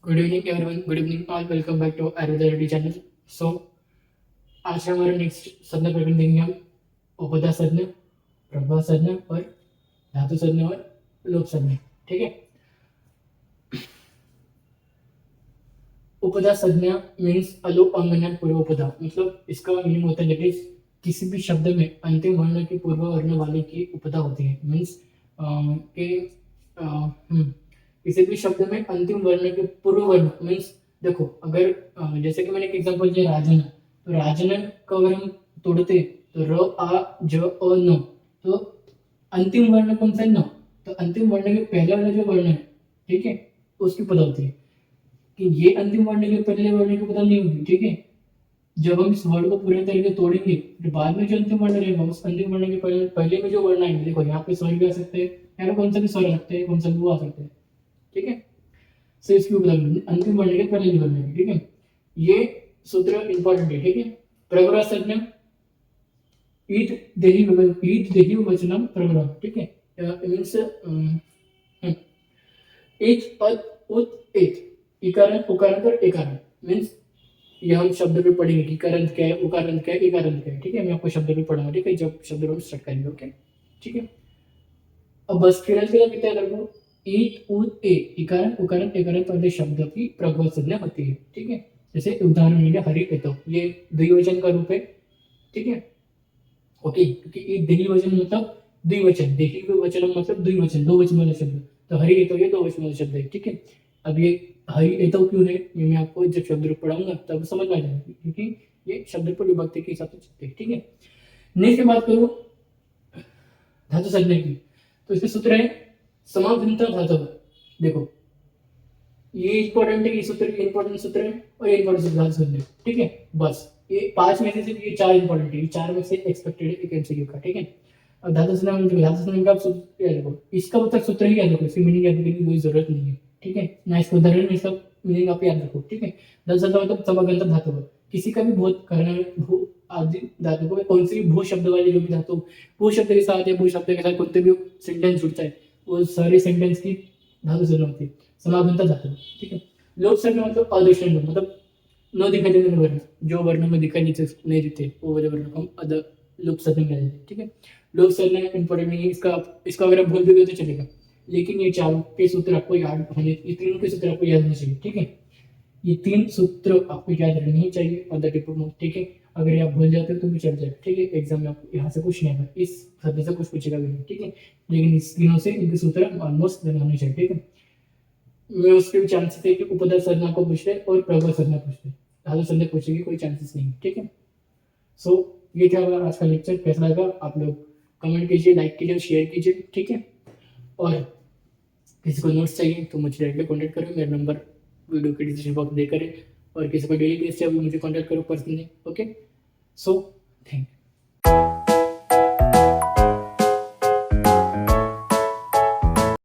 Good evening everyone, good evening all, welcome back to Ayurveda channel. So आज हमारा next संज्ञा प्रकरण देंगे हम उपदा संज्ञा, प्रभा संज्ञा और धातु संज्ञा और लोप संज्ञा। ठीक है। उपदा संज्ञा मीन्स अलोप अंगना पूर्वोपदा, मतलब इसका मीनिंग होता है दैट इज किसी भी शब्द में अंतिम वर्ण के पूर्व वर्ण वाले की उपदा होती है। मीन्स के किसी भी शब्द में अंतिम वर्ण के पूर्व वर्ण मीन्स देखो, अगर जैसे कि मैंने एक एग्जांपल दिया राजन, तो राजन का अगर हम तोड़ते तो र आ ज अ न, तो अंतिम वर्ण कौन सा है? न। तो अंतिम वर्ण के पहले वाला जो वर्ण है, ठीक है, उसकी पता होती है कि ये अंतिम वर्ण के पहले वर्ण की पता नहीं होगी। ठीक है। जब हम इस वर्ड को पूरे तरीके से तोड़ेंगे तो बाद में जो अंतिम वर्ण रहेगा उस अंतिम वर्ण के पहले में जो वर्ण आएंगे, देखो यहाँ पे स्वर भी आ सकते हैं, यहाँ पे कौन सा भी स्वर आ सकते हैं, कौन सा भी वो आ सकते हैं। ठीक है। सो इसकी उपलब्धि अंतिम वर्ण के पहले ही वर्ण है। ठीक है। ये सूत्र इंपॉर्टेंट है। ठीक है। प्रगुरा संज्ञा ईट देही वचनम प्रगुरा। ठीक है। मीन्स एक पद उत एक इकारंत उकारंत और एकारंत मीन्स ये हम शब्द पे पढ़ेंगे कि करंत क्या है, उकारंत क्या है, एकारंत क्या है। ठीक है। मैं आपको शब्द पे पढ़ाऊंगा। ठीक है। जब शब्द हम स्टार्ट करेंगे। ओके। ठीक है। अब बस फिर कितना देखो, ईट उत ए इकारंत उकारंत एकारंत वाले शब्द की प्रगुण संज्ञा होती है। ठीक है। जैसे उदाहरण मिले हरि एतो, ये द्विवचन का रूप है। ठीक है। ओके। क्योंकि एक देही वचन मतलब द्विवचन, देही वचन मतलब द्विवचन, दो वचन वाला शब्द, तो हरि एतो ये दो वचन वाला शब्द है। ठीक है। अब ये हरि एतो क्यों है, ये मैं आपको जब शब्द रूप पढ़ाऊंगा तब समझ में आ जाएगा, क्योंकि ये शब्द पर विभक्ति के हिसाब से चलते हैं। ठीक है। नेक्स्ट बात करूं धातु संज्ञा की, तो इसके सूत्र है समाभिन्नता धातु। देखो ये इंपॉर्टेंट है, ये सूत्र इंपॉर्टेंट सूत्र है और ये इंपॉर्टेंट सूत्र धातु संज्ञा। ठीक है। बस ये 5 में से सिर्फ ये 4 इंपॉर्टेंट है, ये 4 में से एक्सपेक्टेड है एक एमसीक्यू का। ठीक है। अब धातु संज्ञा में धातु संज्ञा का सूत्र याद रखो, इसका मतलब सूत्र ही याद रखो, इसकी मीनिंग याद करने की कोई जरूरत नहीं है। ठीक है ना, इसको उदाहरण में इसका मीनिंग आप याद रखो। ठीक है। धातु संज्ञा मतलब समागंत धातु, किसी का भी बहुत करना भू आदि धातु को कौन सी भू शब्द वाली जो भी धातु भू शब्द के साथ या भू शब्द के साथ कोई भी सेंटेंस जुड़ता है, वो सारे सेंटेंस की धातु संज्ञा होती है, समागंत धातु। ठीक है। लोक संज्ञा मतलब अदृश्य मतलब न दिखाई देने वर्ण, जो वर्ण में दिखाई नहीं देते वो वाले वर्ण को हम अदर लोक संज्ञा कहते हैं। ठीक है। लोक संज्ञा इंपॉर्टेंट नहीं है, इसका अगर आप भूल भी गए तो चलेगा, लेकिन ये चारों के सूत्र आपको याद होने, ये तीनों के सूत्र आपको याद होने चाहिए। ठीक है। ये 3 सूत्र आपको याद रहने ही चाहिए on the tip of mouth. ठीक है। अगर ये आप भूल जाते हो तो भी चल जाएगा। ठीक है। एग्जाम में आपको यहाँ से कुछ नहीं आएगा, इस शब्द से कुछ पूछेगा भी नहीं। ठीक है। लेकिन इस तीनों से इनके सूत्र ऑलमोस्ट रहने होने चाहिए। ठीक है। मैं उसके भी चांसेस है कि उपदा संज्ञा को पूछते और प्रभा संज्ञा पूछते, धातु संज्ञा पूछने की कोई चांसेस नहीं। ठीक है। सो ये क्या होगा आज का लेक्चर, कैसा लगा आप लोग कमेंट कीजिए, लाइक कीजिए, शेयर कीजिए। ठीक है। और किसी को नोट्स चाहिए तो मुझे डायरेक्टली कॉन्टैक्ट करो, मेरा नंबर वीडियो के डिस्क्रिप्शन बॉक्स में देकर है। और किसी को डेली बेस चाहिए मुझे कॉन्टैक्ट करो personally. Okay. So thank you.